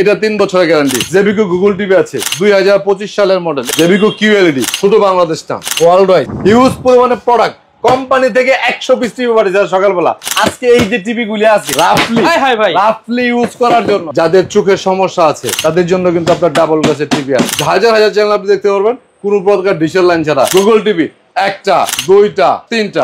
এটা 3 বছরের guarantee. জেবিকো Google TV আছে 2025 সালের মডেল, জেবিকো কিউএলইডি, শুধু বাংলাদেশ না ওয়ার্ল্ড ওয়াইড হিউজ পরিমাণে প্রোডাক্ট কোম্পানি থেকে 100 পিস টিভি পাঠিয়েছে সকালবেলা। আজকে এই যে টিভি গুলি আছে রাফলি ইউজ করার জন্য যাদের চোখের সমস্যা আছে তাদের জন্য কিন্তু আপনার ডাবল গ্লাসের টিভি আছে। হাজার হাজার চ্যানেল আপনি দেখতে পারবেন কোনো প্রকার ডিজিটাল লাইন ছাড়া। গুগল টিভি একটা, দুইটা, তিনটা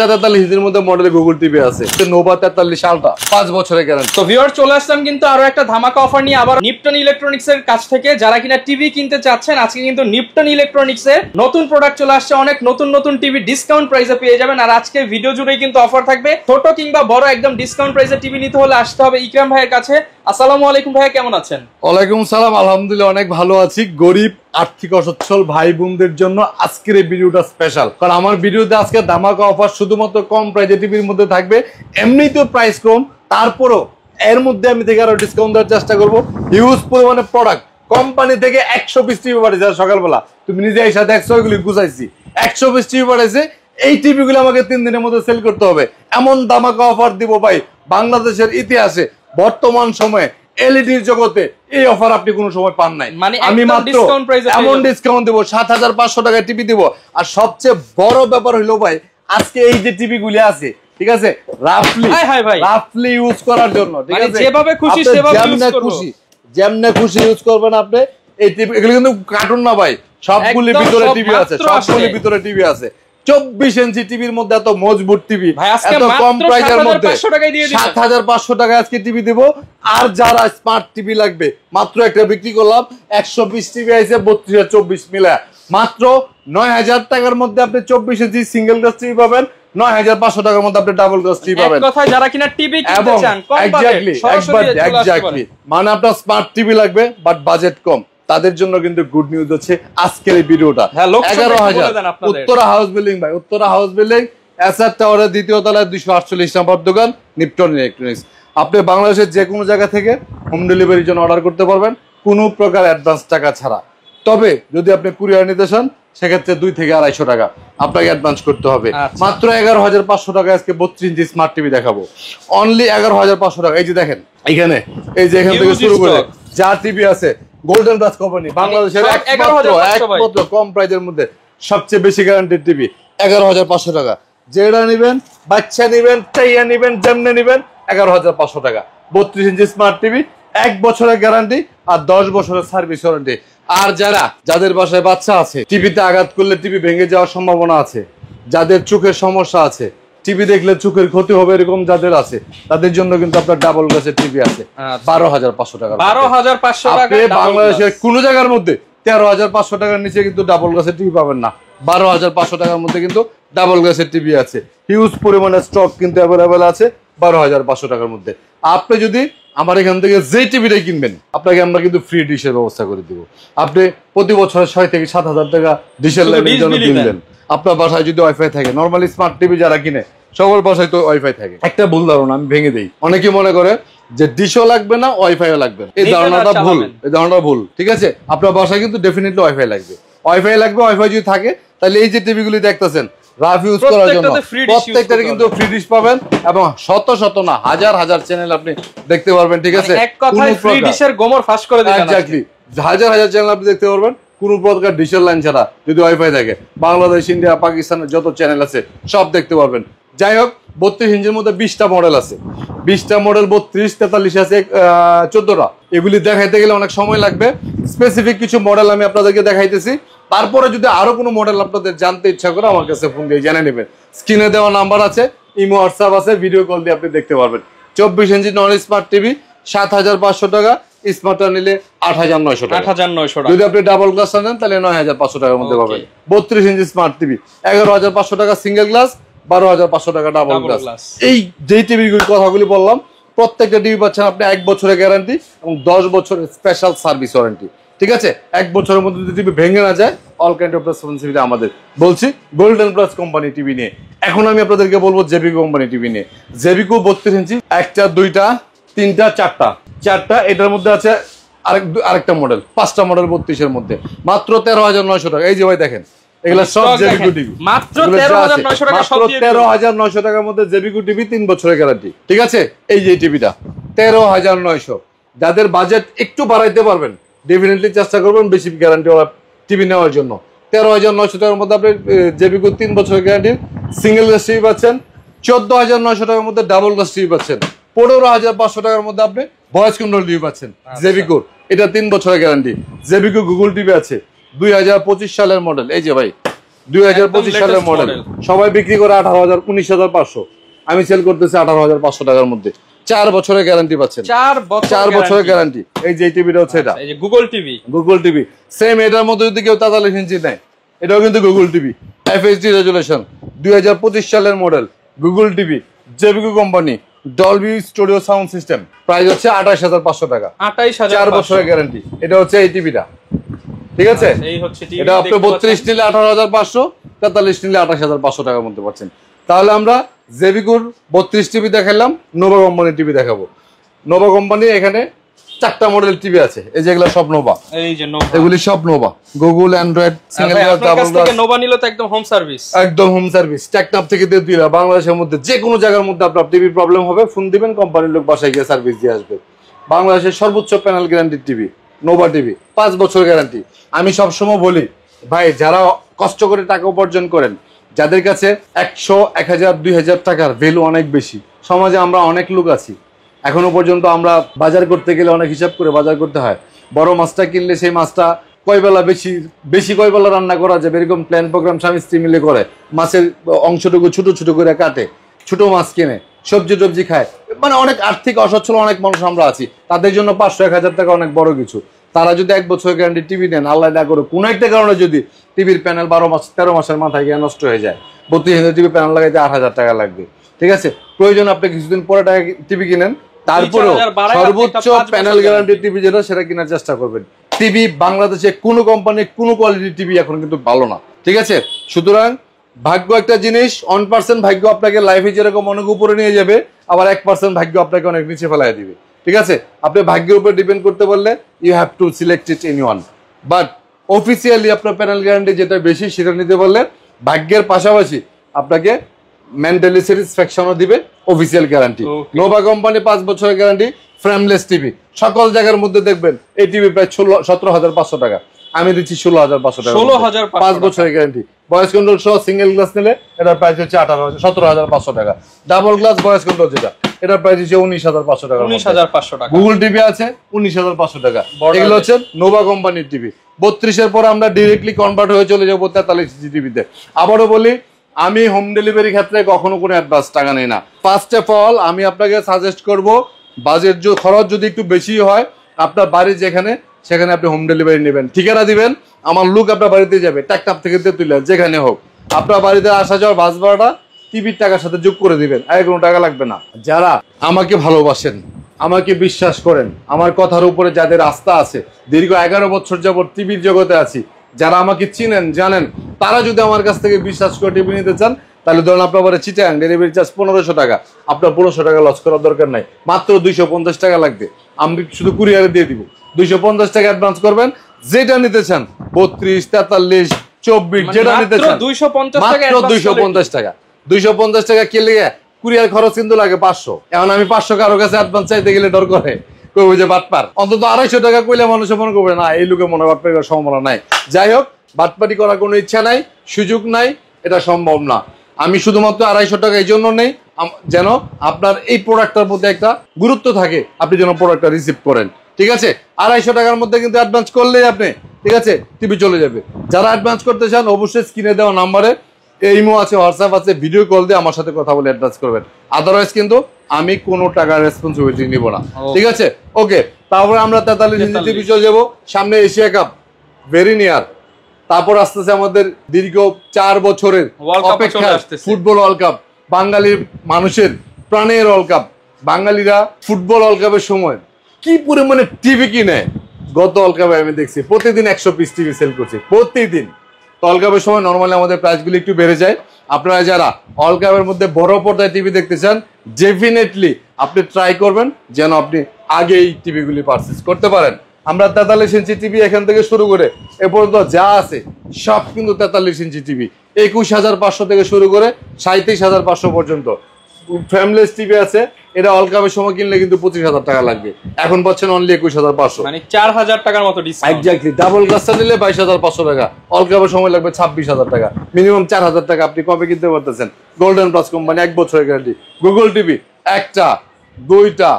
43 ইঞ্চির মধ্যে মডেলের গুগল টিভি আছে। নোভা 43 সালটা 5 বছরের গ্যারান্টি। তো ভিউয়ার চলে আসলাম কিন্তু আরো একটা ধামাকা অফার নিয়ে আবার নিপটন ইলেকট্রনিক্স এর কাছ থেকে। যারা কিনা টিভি কিনতে চাচ্ছেন আজকে কিন্তু নিপটন ইলেকট্রনিক্স এর নতুন প্রোডাক্ট চলে আসছে। অনেক নতুন নতুন টিভি ডিসকাউন্ট প্রাইসে পেয়ে যাবেন। আর আজকে ভিডিও জুড়েই কিন্তু অফার থাকবে। ছোট কিংবা বড় একদম ডিসকাউন্ট প্রাইসে টিভি নিতে হলে আসতে হবে ইকরাম ভাইয়ের কাছে। আসসালামু আলাইকুম ভাইয়া, কেমন আছেন? ওয়ালাইকুম সালাম, আলহামদুলিল্লাহ অনেক ভালো আছি। গরিব আর্থিক অসচ্ছল ভাই বোনদের জন্য আজকের এই ভিডিওটা স্পেশাল, কারণ আমার ভিডিওতে আজকে ধামাকা অফার শুধুমাত্র কম প্রাইসে টিভির মধ্যে থাকবে। এমনিতেও প্রাইস কম, তারপরও এর মধ্যে আমি থেকে আরো ডিসকাউন্ট দেওয়ার চেষ্টা করবো। হিউজ পরিমাণে প্রোডাক্ট কোম্পানি থেকে 100 পিস টিভি পাঠিয়েছে সকালবেলা। তুমি নিজে এসে দেখছো এগুলি গুছাইছি, 100 পিস টিভি পাঠিয়েছে। এই টিভি গুলো আমাকে 3 দিনের মধ্যে সেল করতে হবে। এমন ধামাকা অফার দিব ভাই, বাংলাদেশের ইতিহাসে বর্তমান সময়ে এলইডির জগতে এই অফার আপনি কোনো সময় পান নাই। আমি মাত্র এমন ডিসকাউন্ট দেবো, 7500 টাকায় টিভি দিব। আর সবচেয়ে বড় ব্যাপার হইলো ভাই, আজকে এই যে টিভি গুলি আছে, ঠিক আছে, রাফলি ইউজ করার জন্য, ঠিক আছে, যেভাবে খুশি সেভাবে ইউজ করব, যেমনে খুশি ইউজ করবেন আপনি। এই টিভি এগুলো কিন্তু কার্টুন না ভাই, সবগুলি ভিতরে টিভি আছে, সবগুলি ভিতরে টিভি আছে। 24 ইঞ্চি টিভির মধ্যে এত মজবুত টিভি এত কম প্রাইসের মধ্যে 7500 টাকায় আজকে টিভি দেব। আর যারা স্মার্ট টিভি লাগবে, মাত্র একটা বিক্রি করলাম, 120 টিভি আছে 32 আর 24 মিলা মাত্র 9000 টাকার মধ্যে আপনি 24 ইঞ্চি সিঙ্গেল গ্লাস টিভি পাবেন। 9500 টাকার মধ্যে আপনি ডাবল গ্লাস টিভি পাবেন। কথায় যারা কিনা টিভি কিনতে চান কম বাজেট, এক্স্যাক্টলি মানে আপনার স্মার্ট টিভি লাগবে বাট বাজেট কম, তাদের জন্য কিন্তু গুড নিউজ হচ্ছে আজকের এই ভিডিওটা। 11000 উত্তরা হাউস বিল্ডিং ভাই, উত্তরা হাউস বিল্ডিং এসআর টাওয়ারের দ্বিতীয় তলায় 248 নম্বর দোকান নিপটন ইলেকট্রনিক্স। আপনি বাংলাদেশের যে কোনো জায়গা থেকে হোম ডেলিভারির জন্য অর্ডার করতে পারবেন কোনো প্রকার অ্যাডভান্স টাকা ছাড়া। তবে যদি আপনি কুরিয়ার নিতে চান সেক্ষেত্রে 2 থেকে 250 টাকা আপনাকে অ্যাডভান্স করতে হবে। মাত্র 11500 টাকা আজকে 32 ইঞ্চি স্মার্ট টিভি দেখাবো, অনলি 11500 টাকা। এই যে দেখেন এখানে, এই যে এখান থেকে শুরু করে যা টিভি আছে গোল্ডেন গ্লাস কোম্পানি, বাংলাদেশের একমাত্র কম প্রাইসের মধ্যে সবচেয়ে বেশি গ্যারান্টির টিভি 11500 টাকা। যেটা নিবেন, বাচ্চা নিবেন, চাইয়া নিবেন, যেমনে নিবেন 11500 টাকা। 32 ইঞ্চি স্মার্ট টিভি, 1 বছরের গ্যারান্টি আর 10 বছরের সার্ভিস ওয়ারেন্টি। আর যাদের বাসায় বাচ্চা আছে, টিভিতে আঘাত করলে টিভি ভেঙে যাওয়ার সম্ভাবনা আছে, যাদের চোখের সমস্যা আছে, টিভি দেখলে চোখের ক্ষতি হবে এরকম যাদের আছে, তাদের জন্য কিন্তু আপনার ডাবল গ্লাসের টিভি আছে 12500 টাকা। 12500 টাকা বাংলাদেশের কোন জায়গার মধ্যে 13500 টাকার নিচে কিন্তু ডাবল গ্লাসের টিভি পাবেন না। 12500 টাকার মধ্যে কিন্তু ডাবল গ্লাসের টিভি আছে। হিউজ পরিমাণে স্টক কিন্তু অ্যাভেলেবেল আছে 12500 টাকার মধ্যে। আপনি যদি আমার এখান থেকে যে টিভিটাই কিনবেন, আপনাকে আমরা কিন্তু ফ্রি ডিশের ব্যবস্থা করে দিব। আপনি প্রতি বছর 6 থেকে 7000 টাকা ডিশের লাইনের জন্য কিনবেন। আপনার বাসায় যদি ওয়াইফাই থাকে, নরমালি স্মার্ট টিভি যারা কিনে সবার বাসায় তো ওয়াইফাই থাকে। একটা ভুল ধারণা আমি ভেঙে দেই, অনেকে মনে করে যে ডিশও লাগবে না ওয়াইফাইও লাগবে, এই ধারণাটা ভুল, এই ধারণাটা ভুল, ঠিক আছে। আপনার বাসায় কিন্তু ডেফিনেটলি ওয়াইফাই লাগবে, ওয়াইফাই লাগবে। ওয়াইফাই যদি থাকে তাহলে এই যে টিভিগুলি দেখতেছেন রাফ ইউজ করার জন্য প্রত্যেকটারে কিন্তু ফ্রি ডিশ পাবেন এবং শত শত না হাজার হাজার চ্যানেল আপনি দেখতে পারবেন, ঠিক আছে। এক কথায় ফ্রি ডিশের গোমর ফাঁস করে দিবেন। এক্স্যাক্টলি হাজার হাজার চ্যানেল আপনি দেখতে পারবেন কোনো প্রকার ডিশের লাইন ছাড়া, যদি ওয়াইফাই থাকে। বাংলাদেশ, ইন্ডিয়া, পাকিস্তানের যত চ্যানেল আছে সব দেখতে পারবেন। যাই হোক, 32 ইঞ্চির মধ্যে 20টা মডেল আছে, 20টা মডেল 32, 43 আছে 14টা। এগুলি দেখাইতে গেলে অনেক সময় লাগবে। স্পেসিফিক কিছু মডেল আমি আপনাদেরকে দেখাইতেছি, তারপরে যদি আরো কোনো মডেল আপনাদের জানতে ইচ্ছা করে আমার কাছে ফোন দিয়ে জেনে নেবেন। স্ক্রিনে দেওয়া নাম্বার আছে, ইমো, হোয়াটসঅ্যাপ আছে, ভিডিও কল দিয়ে আপনি দেখতে পারবেন। 24 ইঞ্চি নন স্মার্ট টিভি 7500 টাকা, স্মার্টটা নিলে 8900 টাকা। যদি আপনি ডাবল গ্লাস নেন তাহলে 9500 টাকার মধ্যে পাবেন। 32 ইঞ্চি স্মার্ট টিভি 11500 টাকা সিঙ্গেল গ্লাস, 12500 টাকা ডাবল গ্লাস। এই যে টিভির কথাগুলি বললাম, প্রত্যেকটা টিভি পাচ্ছেন আপনি 1 বছরের গ্যারান্টি এবং 10 বছরের স্পেশাল সার্ভিস ওয়ারেন্টি, ঠিক আছে। 1 বছরের মধ্যে যদি টিভি ভেঙে না যায় অল কাইন্ড অফ রেসপন্সিবিলিটি আমাদের। বলছি গোল্ডেন প্লাস কোম্পানি টিভি নিয়ে। এখন আমি আপনাদেরকে বলবো জেবিকো কোম্পানি টিভি নিয়ে। জেবিকো 32 ইঞ্চি, একটা, দুইটা, তিনটা, চারটা। এটার মধ্যে আছে আরেকটা মডেল, 5টা মডেল 32 এর মধ্যে মাত্র 13900 টাকা। এই যে ভাই দেখেন, এগুলা সব জেবিকো টিভি, মাত্র 13900 টাকা, সব 13900 টাকার মধ্যে জেবিকো টিভি 3 বছরের গ্যারান্টি, ঠিক আছে। এই যে টিভিটা 13900, যাদের বাজেট একটু বাড়াইতে পারবেন ডেফিনেটলি চেষ্টা করবেন বেশি গ্যারান্টিওয়ালা টিভি নেওয়ার জন্য। 13,900 টাকার মধ্যে আপনি জেবিকো 3 বছরের গ্যারান্টির সিঙ্গেল গ্লাস টিভি পাচ্ছেন। 14,900 টাকার মধ্যে ডাবল গ্লাস টিভি পাচ্ছেন। 15,500 টাকার মধ্যে আপনি ভয়েস কন্ট্রোল টিভি পাচ্ছেন জেবিকোর, এটা 3 বছরের গ্যারান্টি। জেবিকো গুগল টিভি আছে 2025 সালের মডেল, এই যে ভাই 2025 সালের মডেল, সবাই বিক্রি করে 18,000 19,500, আমি সেল করতেছি 18,500 টাকার মধ্যে। 4 বছরের গ্যারান্টি পাচ্ছেন, 4 বছরের গ্যারান্টি। এই যে টিভিটা হচ্ছে এটা Google TV, Google TV same এটার মধ্যে যদি কেউ 43 ইঞ্চি নেয়, এটাও কিন্তু গুগল টিভি, এফএইচডি রেজুলেশন, 2025 সালের মডেল, গুগল টিভি, জেবিকো company, Dolby studio sound system, price হচ্ছে 28,500 টাকা, 28,000, 4 বছরের গ্যারান্টি। এটা হচ্ছে এই টিভিটা, ঠিক আছে? এই হচ্ছে টিভি, এটা আপনি 32 নিলে 18,500, 43 নিলে 28,500 টাকার মধ্যে পাচ্ছেন। তাহলে আমরা জেবিকোর 32 টিভি দেখালাম, নোভা কোম্পানির টিভি দেখাবো। নোভা কোম্পানি এখানে 4টা মডেল টিভি আছে, এই যেগুলো সব নোভা, এই যে নোভা, এগুলি সব Nova, Google, Android, single glass, double glass, Nova নিলে তো একদম হোম সার্ভিস, একদম হোম সার্ভিস। টেকনাফ থেকে দিয়ে দিলা, বাংলাদেশের মধ্যে যে কোনো জায়গার মধ্যে আপনার টিভির প্রবলেম হবে, ফোন দিবেন, কোম্পানির লোক বাসায় গিয়ে সার্ভিস দিয়ে আসবে। বাংলাদেশের সর্বোচ্চ প্যানেল গ্যারান্টির টিভি নোভা টিভি, 5 বছর গ্যারান্টি। আমি সবসময় বলি ভাই, যারা কষ্ট করে টাকা উপার্জন করেন, যাদের কাছে 100, 1000, 2000 টাকার ভ্যালু অনেক বেশি, সমাজে আমরা অনেক লোক আছি, এখনো পর্যন্ত আমরা বাজার করতে গেলে অনেক হিসাব করে বাজার করতে হয়। বড় মাছটা কিনলে সেই মাছটা কয় বেলা বেশি কয় বেলা রান্না করা যাবে, এরকম প্ল্যান প্রোগ্রাম স্বামী স্ত্রী মিলে করে। মাছের অংশটুকু ছোট ছোট করে কাটে, ছোট মাছ কিনে, সবজি টবজি খায়, মানে অনেক আর্থিক অসচ্ছল অনেক মানুষ আমরা আছি, তাদের জন্য 500, 1000 টাকা অনেক বড় কিছু। তারা যদি 1 বছর গ্যারান্টি টিভি নেন, আল্লাহ না করে কোনো একটা কারণে যদি টিভির প্যানেল 12 মাস 13 মাসের মাথায় গিয়ে নষ্ট হয়ে যায়, 32 ইঞ্চি টিভি প্যানেল লাগাইতে 8,000 টাকা লাগবে, ঠিক আছে? প্রয়োজন আপনি কিছুদিন পরে টাকা টিভি কিনেন, তারপরেও সর্বোচ্চ প্যানেল গ্যারান্টি টিভি যেটা, সেটা কেনার চেষ্টা করবেন। টিভি বাংলাদেশে কোনো কোম্পানি কোনো কোয়ালিটির টিভি এখন কিন্তু ভালো না, ঠিক আছে? সুতরাং ভাগ্য একটা জিনিস, 1% ভাগ্য আপনাকে লাইফে যেরকম অনেক উপরে নিয়ে যাবে, আবার 1% ভাগ্য আপনাকে অনেক নিচে ফেলাই দিবে, ঠিক আছে? আপনি ভাগ্যের উপর ডিপেন্ড করতে পারলে you have to select it anyone, but officially আপনার প্যানেল গ্যারান্টি যেটা বেশি সেটা নিতে পারলে ভাগ্যের পাশাপাশি আপনাকে মেন্টালি স্যাটিসফ্যাকশনও দিবে অফিসিয়াল গ্যারান্টি। নোভা কোম্পানি 5 বছরের গ্যারান্টি, ফ্রেমলেস টিভি, সকল জায়গার মধ্যে দেখবেন এই টিভি প্রায় 17,500 টাকা, আমি দিচ্ছি 16,500 টাকা, 5 বছরের গ্যারান্টি। ভয়েস কন্ট্রোল সহ সিঙ্গেল গ্লাস নিলে এটার প্রাইস হচ্ছে 17,500 টাকা, ডাবল গ্লাস ভয়েস কন্ট্রোল যেটা, এটার প্রাইস হচ্ছে 19,500 টাকা, 19,500 টাকা। গুগল টিভি আছে 19,500 টাকা। এগুলো হচ্ছে নোভা কোম্পানির টিভি। 32 এর পর আমরা ডিরেক্টলি কনভার্ট হয়ে চলে যাবো 43 ইঞ্চি টিভিতে। আবারও বলি, আমি হোম ডেলিভারি ক্ষেত্রে কখনো কোনো অ্যাডভান্স টাকা নেই না। ফার্স্ট অফ অল আমি আপনাকে সাজেস্ট করব, বাজেট খরচ যদি একটু বেশি হয়, আপনার বাড়ি যেখানে সেখানে আপনি হোম ডেলিভারি নেবেন, ঠিকানা দিবেন, আমার লোক আপনার বাড়িতে যাবে, টেকনাফ থেকে তেতুলিয়া যেখানে হোক, আপনার বাড়িতে আসা যাওয়ার বাস ভাড়াটা টিভির টাকার সাথে যোগ করে দিবেন, আর কোনো টাকা লাগবে না। যারা আমাকে ভালোবাসেন, আমাকে বিশ্বাস করেন, আমার কথার উপরে যাদের আস্থা আছে, দীর্ঘ 11 বছর যাবত টিভির জগতে আছি, যারা আমাকে চিনেন জানেন, তারা যদি আমার কাছ থেকে বিশ্বাস করে টিভি নিতে চান, তাহলে ধরুন আপনার বাড়ি চিটাং, ডেলিভারি চার্জ 1500 টাকা, আপনার 1500 টাকা লস করার দরকার নাই, মাত্র 250 টাকা লাগবে, আমি শুধু কুরিয়ারে দিয়ে দিব। 250 টাকা অ্যাডভান্স করবেন, যেটা নিতে চান 32, 43, 24 যেটা নিতে চান, মাত্র 250 টাকা। 250 টাকা কে লেগে কুরিয়ার খরচ কিন্তু লাগে 500। এখন আমি 500 কারো কাছে অ্যাডভান্স চাইতে গেলে ডর করে, কইব যে বাটপার। অন্তত 250 টাকা কইলে মানুষ মনে করবে না এই লোকে মনে বাটপার করার সম্ভাবনা নাই। যাই হোক, বাটপাটি করার কোনো ইচ্ছা নাই, সুযোগ নাই, এটা সম্ভব না। আমি শুধুমাত্র 250 টাকা এই জন্য নেই, যেন আপনার এই প্রোডাক্টটার মধ্যে একটা গুরুত্ব থাকে, আপনি যেন প্রোডাক্টটা রিসিভ করেন, ঠিক আছে? 250 টাকার মধ্যে কিন্তু অ্যাডভান্স করলেই আপনি, ঠিক আছে, টিভি চলে যাবে। যারা অ্যাডভান্স করতে চান অবশ্যই স্ক্রিনে দেওয়া নাম্বারে ইমো আছে, হোয়াটসঅ্যাপ আছে, ভিডিও কল দিয়ে আমার সাথে কথা বলে অ্যাডভান্স করবেন। আদারওয়াইজ কিন্তু আমি কোনো টাকার রেসপন্সিবিলিটি নিব না, ঠিক আছে? ওকে, তারপরে আমরা 43 ইঞ্চি টিভি চলে যাবো। সামনে এশিয়া কাপ ভেরি নিয়ার, তারপর আসতেছে আমাদের দীর্ঘ 4 বছরের অপেক্ষা ফুটবল ওয়ার্ল্ড কাপ, বাঙালির মানুষের প্রাণের ওয়ার্ল্ড কাপ। বাঙালিরা ফুটবল ওয়ার্ল্ড কাপের সময় কি পরিমাণে টিভি কিনে, গত ওয়ার্ল্ড কাপে আমি দেখছি প্রতিদিন 100 পিস টিভি সেল করছে প্রতিদিন। ওয়ার্ল্ড কাপের সময় নর্মালি আমাদের প্রাইসগুলো একটু বেড়ে যায়। আপনারা যারা ওয়ার্ল্ড কাপের মধ্যে বড় পর্দায় টিভি দেখতে চান, ডেফিনেটলি আপনি ট্রাই করবেন যেন আপনি আগে এই টিভিগুলি পারচেজ করতে পারেন। আমরা 43 ইঞ্চি টিভি এখান থেকে শুরু করে এ পর্যন্ত যা আছে সব কিন্তু 43 ইঞ্চি টিভি, 21,500 থেকে শুরু করে 37,500 পর্যন্ত। ফ্রেমলেস টিভি আছে, এটা অল কাপের সময় কিনলে কিন্তু 25,000 টাকা লাগবে, এখন পাচ্ছেন অনলি 21,500, মানে 4,000 টাকার মতো ডিসকাউন্ট। এক্স্যাক্টলি। ডাবল গ্লাসটা নিলে 22,500 টাকা, অল কাপের সময় লাগবে 26,000 টাকা, মিনিমাম 4,000 টাকা আপনি কবে কিনতে পারতেছেন। গোল্ডেন প্লাস কোম্পানি 1 বছরের গ্যারান্টি। গুগল টিভি একটা, দুইটা,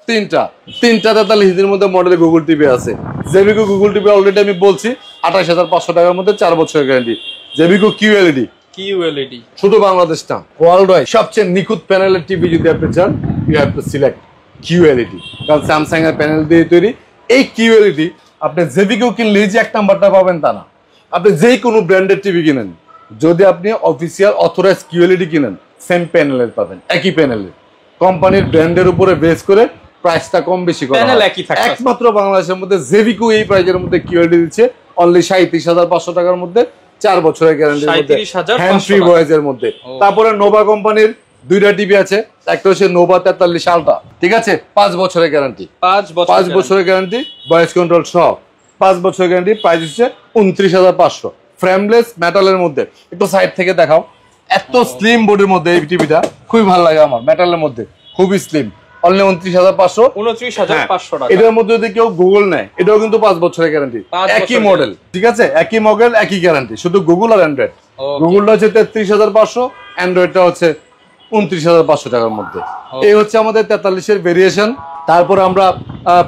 তিনটা 43 ইঞ্চির মধ্যে মডেলের গুগল টিভি আছে। জেবিকো গুগল টিভি অলরেডি আমি বলছি 28,500 টাকার মধ্যে 4 বছরের গ্যারান্টি। জেবিকো কিউএলইডি, কিউএলইডি শুধু বাংলাদেশ না, ওয়ার্ল্ড ওয়াইড সবচেয়ে নিখুঁত প্যানেলের টিভি যদি আপনি চান, you have to select QLED, কারণ স্যামসাং এর প্যানেল দিয়ে তৈরি এই কিউএলইডি। আপনি জেবিকো কিনলেই যে 1 নাম্বারটা পাবেন তা না, আপনি যেই কোনো ব্র্যান্ডের টিভি কিনেন, যদি আপনি অফিসিয়াল অথরাইজ কিউএলইডি কিনেন, সেম প্যানেলের পাবেন, একই প্যানেলের, কোম্পানির ব্র্যান্ডের উপরে বেস করে প্রাইসটা কম বেশি করা প্যানেল হয়। একই থাকে। একমাত্র বাংলাদেশের মধ্যে জেবিকো এই প্রাইসের মধ্যে কিউএলইডি দিচ্ছে অনলি 37,500 টাকার মধ্যে, 4 বছরের গ্যারান্টির মধ্যে, 37,500 হ্যান্ড ফ্রি ভয়েসের মধ্যে। তারপরে নোভা কোম্পানির 2টা টিভি আছে, একটা হচ্ছে নোভা 43 আলট্রা, ঠিক আছে, 5 বছরের গ্যারান্টি, 5 বছরের গ্যারান্টি, ভয়েস কন্ট্রোল সহ 5 বছরের গ্যারান্টি। প্রাইস হচ্ছে 29,500, ফ্রেমলেস মেটালের মধ্যে। একটু সাইড থেকে দেখাও, এত স্লিম বডির মধ্যে এই টিভিটা খুবই ভালো লাগে আমার, মেটালের মধ্যে খুবই স্লিম, অনলি 29,500। 29,500 টাকা। এটার মধ্যে যদি কেউ গুগল নেয়, এটাও কিন্তু 5 বছরের গ্যারান্টি, একই মডেল, ঠিক আছে, একই মডেল একই গ্যারান্টি, শুধু গুগল আর অ্যান্ড্রয়েড। গুগলটা হচ্ছে 33,500, অ্যান্ড্রয়েডটা হচ্ছে 29,500 টাকার মধ্যে। এই হচ্ছে আমাদের 43-এর ভেরিয়েশন। তারপরে আমরা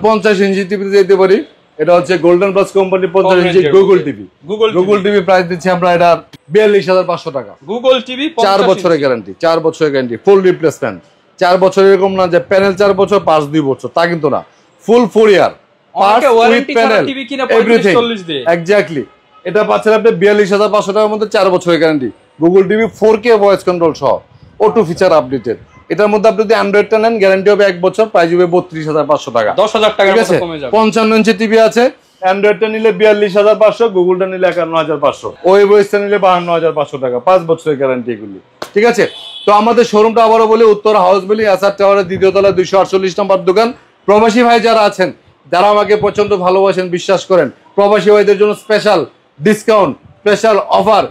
50 ইঞ্চি টিভিতে যেতে পারি, এটা হচ্ছে golden plus company 50 inch Google TV. Google TV price দিচ্ছি আমরা এটা 42,500 টাকা। গুগল টিভি 4 বছরের গ্যারান্টি, 4 বছরের গ্যারান্টি, ফুল রিপ্লেসমেন্ট। 4 বছর এরকম না যে প্যানেল 4 বছর পাঁচ 2 বছর, তা কিন্তু না, full 4 year parts with panel everything, exactly. এটা পাচ্ছেন আপনি 42,500 টাকার মধ্যে 4 বছরের guarantee. Google TV 4K voice control সহ, অটো ফিচার আপডেটেড। এটার মধ্যে আপনি যদি অ্যান্ড্রয়েডটা নেন, গ্যারান্টি হবে 1 বছর, প্রাইস হবে 32,500 টাকা, 10,000 টাকার মতো কমে যাবে। 55 ইঞ্চি টিভি আছে, অ্যান্ড্রয়েডটা নিলে 42,500, গুগলটা নিলে 51,500, ওয়েব ওয়েসটা নিলে 52,500 টাকা, 5 বছরের গ্যারান্টি এগুলি, ঠিক আছে। তো আমাদের শোরুমটা আবারও বলি, উত্তর হাউস বিলি এসআর টাওয়ারের 2য় তলায় 248 নম্বর দোকান। প্রবাসী ভাই যারা আছেন, যারা আমাকে প্রচন্ড ভালোবাসেন, বিশ্বাস করেন, প্রবাসী ভাইদের জন্য special discount, special offer,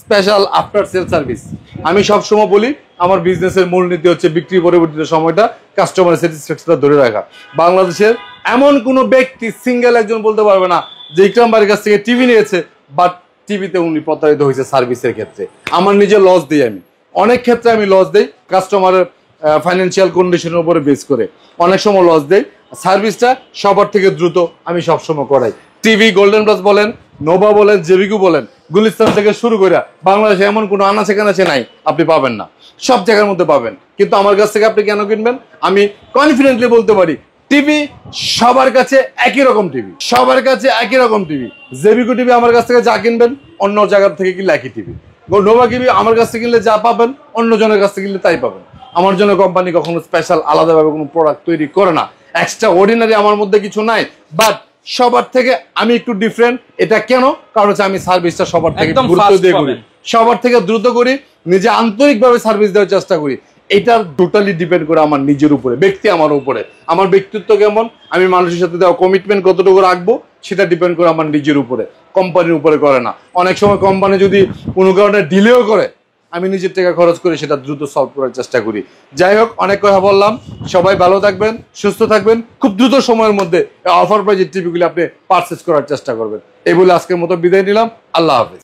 special after sale service. আমি সবসময় বলি, আমার বিজনেসের মূলনীতি হচ্ছে বিক্রি পরবর্তীতে সময়টা কাস্টমার স্যাটিসফ্যাকশনটা ধরে রাখা। বাংলাদেশের এমন কোনো ব্যক্তি সিঙ্গেল একজন বলতে পারবে না যে ইকরাম ভাইয়ের কাছ থেকে টিভি নিয়েছে, বাট টিভিতে উনি প্রতারিত হয়েছে সার্ভিসের ক্ষেত্রে। আমার নিজে লস দিই, আমি অনেক ক্ষেত্রে আমি লস দেই কাস্টমারের ফাইন্যান্সিয়াল কন্ডিশনের উপরে বেস করে, অনেক সময় লস দেই। সার্ভিসটা সবার থেকে দ্রুত আমি সবসময় করাই। টিভি গোল্ডেন প্লাস বলেন, নোভা বলেন, জেবিকো বলেন, গুলিস্তান থেকে শুরু করে বাংলাদেশে এমন কোনো আনাচে কানাচে নাই আপনি পাবেন না, সব জায়গার মধ্যে পাবেন। কিন্তু আমার কাছ থেকে আপনি কেন কিনবেন? আমি কনফিডেন্টলি বলতে পারি, টিভি সবার কাছে একই রকম টিভি, সবার কাছে একই রকম টিভি। জেবিকো টিভি আমার কাছ থেকে যা কিনবেন, অন্য জায়গার থেকে কিনলে একই টিভি। নোভা টিভি আমার কাছ থেকে কিনলে যা পাবেন, অন্য জনের কাছ থেকে কিনলে তাই পাবেন। আমার জন্য কোম্পানি কখনো স্পেশাল আলাদাভাবে কোনো প্রোডাক্ট তৈরি করে না, এক্সট্রা অর্ডিনারি আমার মধ্যে কিছু নাই। বাট সবার থেকে আমি একটু ডিফারেন্ট। এটা কেন? কারণ হচ্ছে আমি সার্ভিসটা সবার থেকে গুরুত্ব দিয়ে করি, সবার থেকে দ্রুত করি, নিজে আন্তরিকভাবে সার্ভিস দেওয়ার চেষ্টা করি। এটা টোটালি ডিপেন্ড করে আমার নিজের উপরে, ব্যক্তি আমার উপরে, আমার ব্যক্তিত্ব কেমন, আমি মানুষের সাথে দেওয়া কমিটমেন্ট কতটুকু রাখবো, সেটা ডিপেন্ড করে আমার নিজের উপরে, কোম্পানির উপরে করে না। অনেক সময় কোম্পানি যদি কোনো কারণে ডিলেও করে, আমি নিজের টাকা খরচ করে সেটা দ্রুত সলভ করার চেষ্টা করি। যাই হোক, অনেক কথা বললাম, সবাই ভালো থাকবেন, সুস্থ থাকবেন, খুব দ্রুত সময়ের মধ্যে অফার প্রাইজের টিভিগুলি আপনি পারচেস করার চেষ্টা করবেন। এই বলে আজকের মতো বিদায় নিলাম, আল্লাহ হাফেজ।